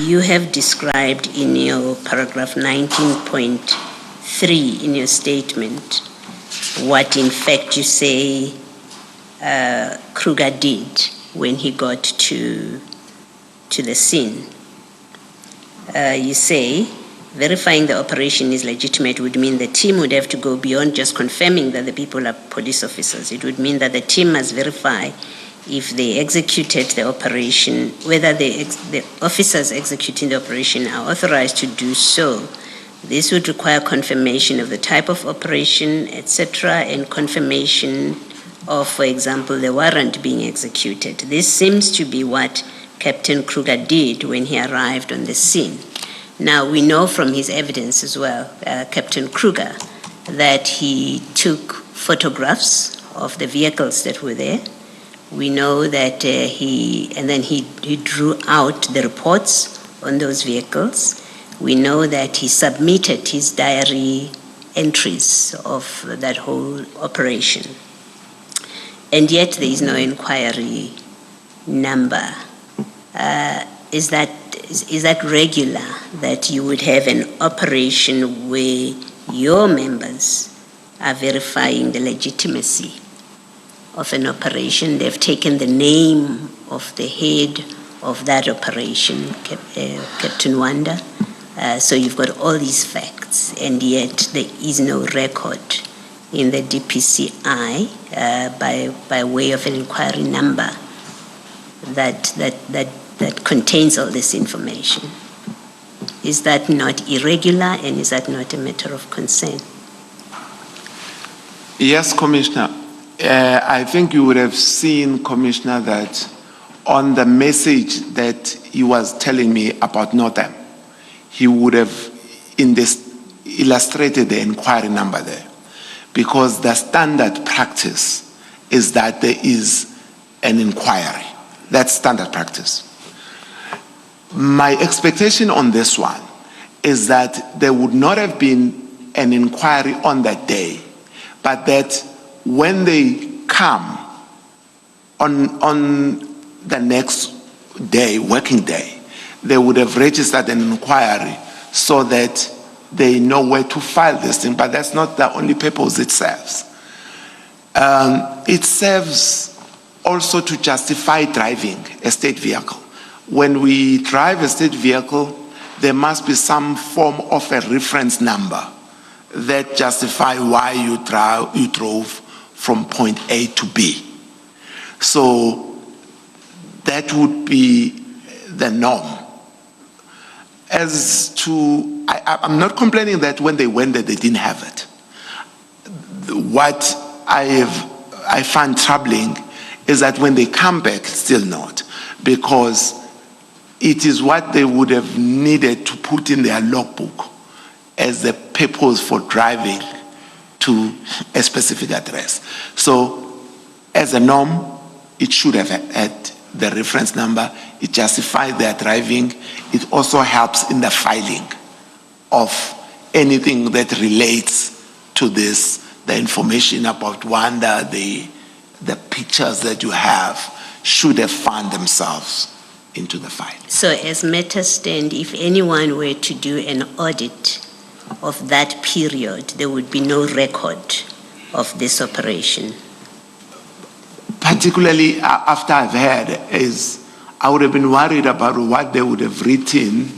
You have described in your paragraph 19.3 in your statement what in fact you say Kruger did when he got to the scene. You say, verifying the operation is legitimate would mean the team would have to go beyond just confirming that the people are police officers. It would mean that the team must verify if they executed the operation, whether the officers executing the operation are authorized to do so. This would require confirmation of the type of operation, etc., and confirmation of, for example, the warrant being executed. This seems to be what Captain Kruger did when he arrived on the scene. Now, we know from his evidence as well, Captain Kruger, that he took photographs of the vehicles that were there. We know that he drew out the reports on those vehicles. We know that he submitted his diary entries of that whole operation. And yet there is no inquiry number. Is that regular, that you would have an operation where your members are verifying the legitimacy of an operation? They've taken the name of the head of that operation, Captain Wanda. So you've got all these facts, and yet there is no record in the DPCI by way of an inquiry number that contains all this information. Is that not irregular, and is that not a matter of concern? Yes, Commissioner. I think you would have seen, Commissioner, that on the message that he was telling me about Northam, he would have illustrated the inquiry number there, because the standard practice is that there is an inquiry. That's standard practice. My expectation on this one is that there would not have been an inquiry on that day, but that when they come on the next day, working day, they would have registered an inquiry so that they know where to file this thing. But that's not the only purpose it serves. It serves also to justify driving a state vehicle. When we drive a state vehicle, there must be some form of a reference number that justify why you drove from point A to B. So that would be the norm. As to, I'm not complaining that when they went there, they didn't have it. What I find troubling is that when they come back, still not, because it is what they would have needed to put in their logbook as the purpose for driving to a specific address. So, as a norm, it should have had the reference number. It justifies their driving. It also helps in the filing of anything that relates to this, the information about Wanda, the pictures that you have should have found themselves into the file. So as matters stand, if anyone were to do an audit of that period, there would be no record of this operation? Particularly after I've heard, I would have been worried about what they would have written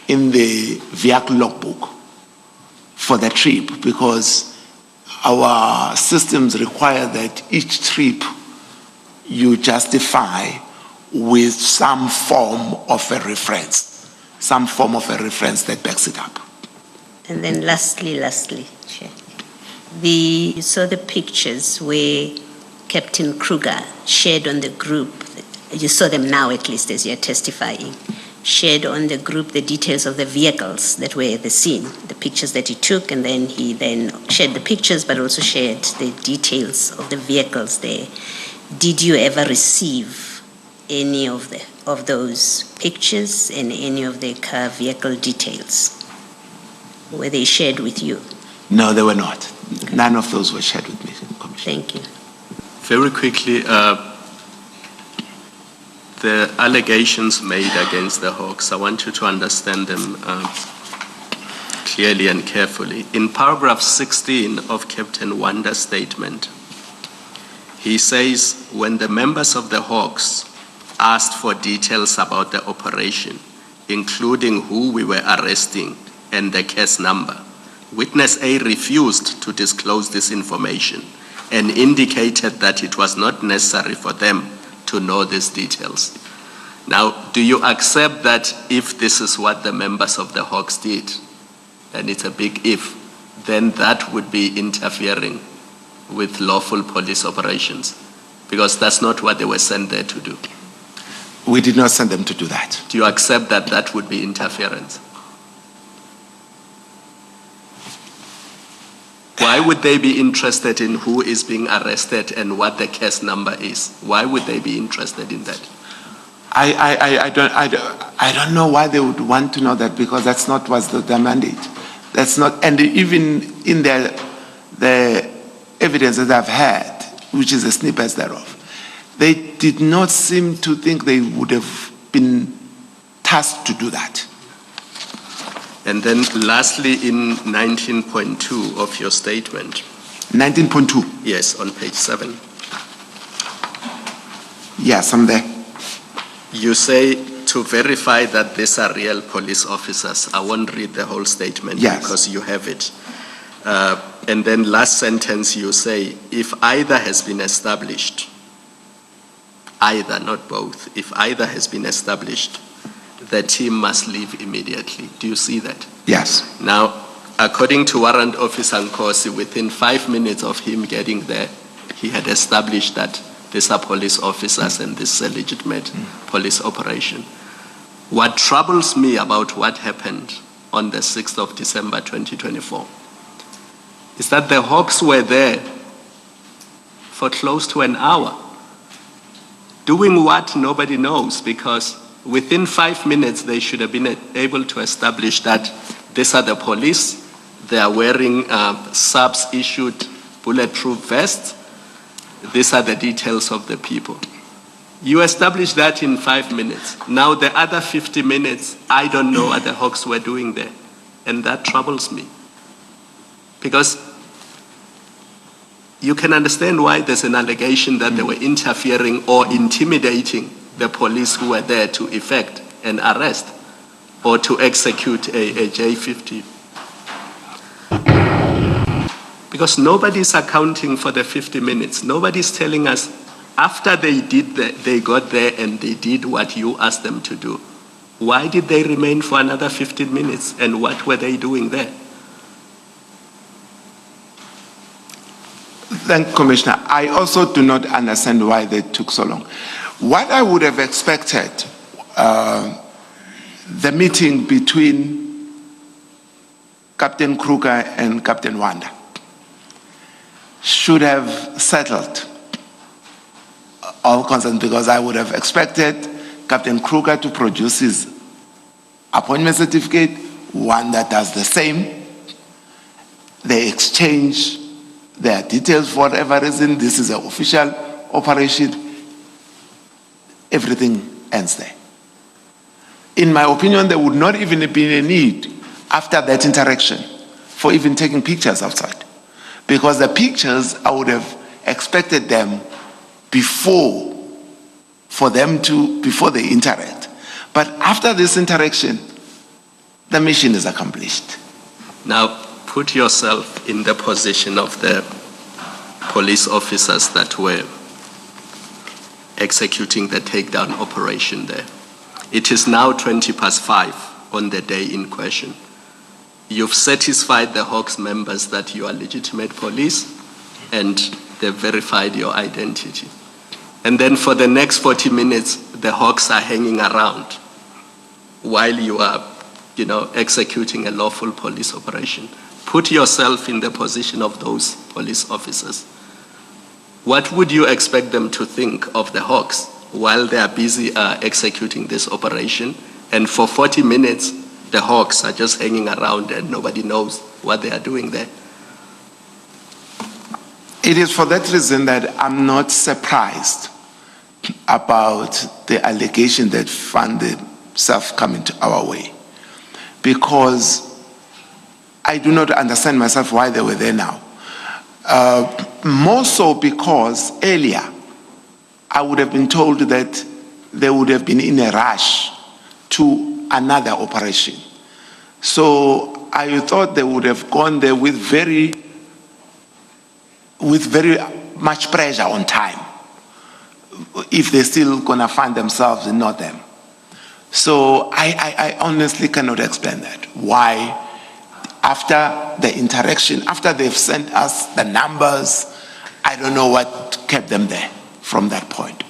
in the vehicle logbook for the trip, because our systems require that each trip you justify with some form of a reference that backs it up. And then lastly, you saw the pictures where Captain Kruger shared on the group, you saw them now at least as you're testifying, shared on the group the details of the vehicles that were at the scene, the pictures that he took, and then he shared the pictures but also shared the details of the vehicles there. Did you ever receive any of those pictures and any of the car vehicle details? Were they shared with you? No, they were not. Okay. None of those were shared with me, Commissioner. Thank you. Very quickly, The allegations made against the Hawks, I want you to understand them clearly and carefully. In paragraph 16 of Captain Wanda's statement, he says, when the members of the Hawks asked for details about the operation, including who we were arresting and the case number, witness A refused to disclose this information and indicated that it was not necessary for them to know these details. Now, do you accept that if this is what the members of the Hawks did, and it's a big if, then that would be interfering with lawful police operations? Because that's not what they were sent there to do. We did not send them to do that. Do you accept that that would be interference? Why would they be interested in who is being arrested and what the case number is? Why would they be interested in that? I don't know why they would want to know that, because that's not what's the mandate. That's not, and even in the evidence that I've had, which is a snippet thereof, they did not seem to think they would have been tasked to do that. And then lastly, in 19.2 of your statement. 19.2? Yes, on page 7. Yes, I'm there. You say to verify that these are real police officers. I won't read the whole statement, yes, because you have it. And then last sentence you say, if either has been established, either, not both, if either has been established, the team must leave immediately. Do you see that? Yes. Now, according to Warrant Officer Nkosi, within 5 minutes of him getting there, he had established that these are police officers and this is a legitimate police operation. What troubles me about what happened on the 6th of December 2024 is that the Hawks were there for close to an hour, doing what nobody knows, because within 5 minutes they should have been able to establish that these are the police, they are wearing subs issued bulletproof vests, these are the details of the people. You established that in 5 minutes. Now the other 50 minutes, I don't know what the Hawks were doing there. And that troubles me. Because you can understand why there's an allegation that they were interfering or intimidating the police who were there to effect an arrest or to execute a J50. Because nobody's accounting for the 50 minutes. Nobody's telling us after they got there and they did what you asked them to do, why did they remain for another 15 minutes and what were they doing there? Thank you, Commissioner. I also do not understand why they took so long. What I would have expected, the meeting between Captain Kruger and Captain Wanda should have settled all concerns, because I would have expected Captain Kruger to produce his appointment certificate, Wanda does the same. They exchange their details for whatever reason. This is an official operation. Everything ends there. In my opinion, there would not even have been a need after that interaction for even taking pictures outside. Because the pictures, I would have expected them before they interact. But after this interaction, the mission is accomplished. Now, put yourself in the position of the police officers that were executing the takedown operation there. It is now 5:20 on the day in question. You've satisfied the Hawks members that you are legitimate police and they've verified your identity. And then for the next 40 minutes, the Hawks are hanging around while you are, executing a lawful police operation. Put yourself in the position of those police officers. What would you expect them to think of the Hawks while they are busy executing this operation? And for 40 minutes, the Hawks are just hanging around and nobody knows what they are doing there. It is for that reason that I'm not surprised about the allegation that found themselves coming to our way, because I do not understand myself why they were there now. More so because earlier I would have been told that they would have been in a rush to another operation. So I thought they would have gone there with very much pressure on time, if they're still gonna find themselves in Northern. So I honestly cannot explain that. Why, after the interaction, after they've sent us the numbers, I don't know what kept them there from that point.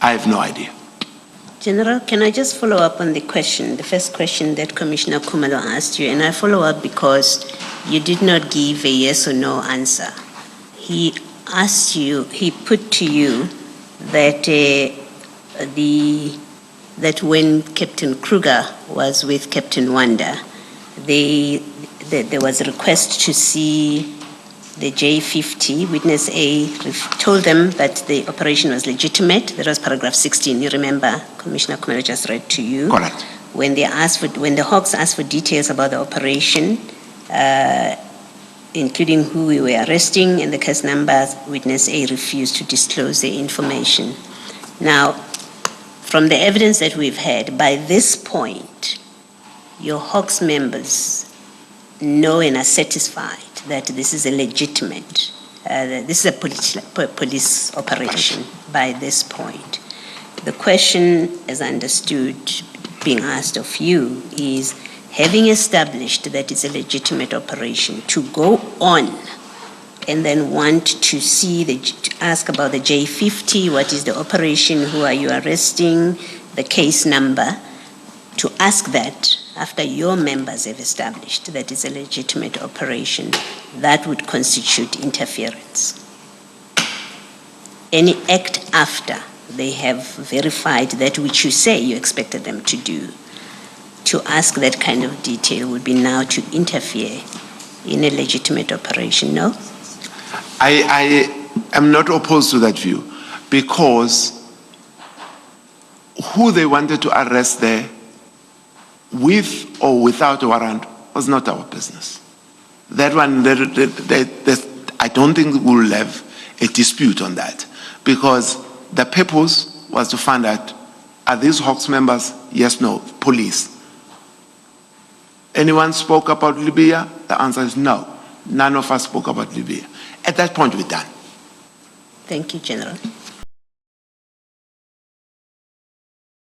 I have no idea. General, can I just follow up on the question, the first question that Commissioner Khumalo asked you, and I follow up because you did not give a yes or no answer. He asked you, he put to you that that when Captain Kruger was with Captain Wanda, there was a request to see the J50. Witness A told them that the operation was legitimate. That was paragraph 16. You remember, Commissioner Khumalo just read to you. Correct. When the Hawks asked for details about the operation, including who we were arresting and the case numbers, witness A refused to disclose the information. Now, from the evidence that we've had, by this point, your Hawks members know and are satisfied that this is a legitimate, this is a police operation by this point. The question, as understood, being asked of you is, having established that it's a legitimate operation, to go on and then want to see, to ask about the J50, what is the operation, who are you arresting, the case number, to ask that after your members have established that it's a legitimate operation, that would constitute interference. Any act after they have verified that which you say you expected them to do, to ask that kind of detail would be now to interfere in a legitimate operation, no? I am not opposed to that view, because who they wanted to arrest there, with or without a warrant, was not our business. That one, I don't think we'll have a dispute on that, because the purpose was to find out, are these Hawks members? Yes, no, police. Anyone spoke about Libya? The answer is no. None of us spoke about Libya. At that point, we're done. Thank you, General.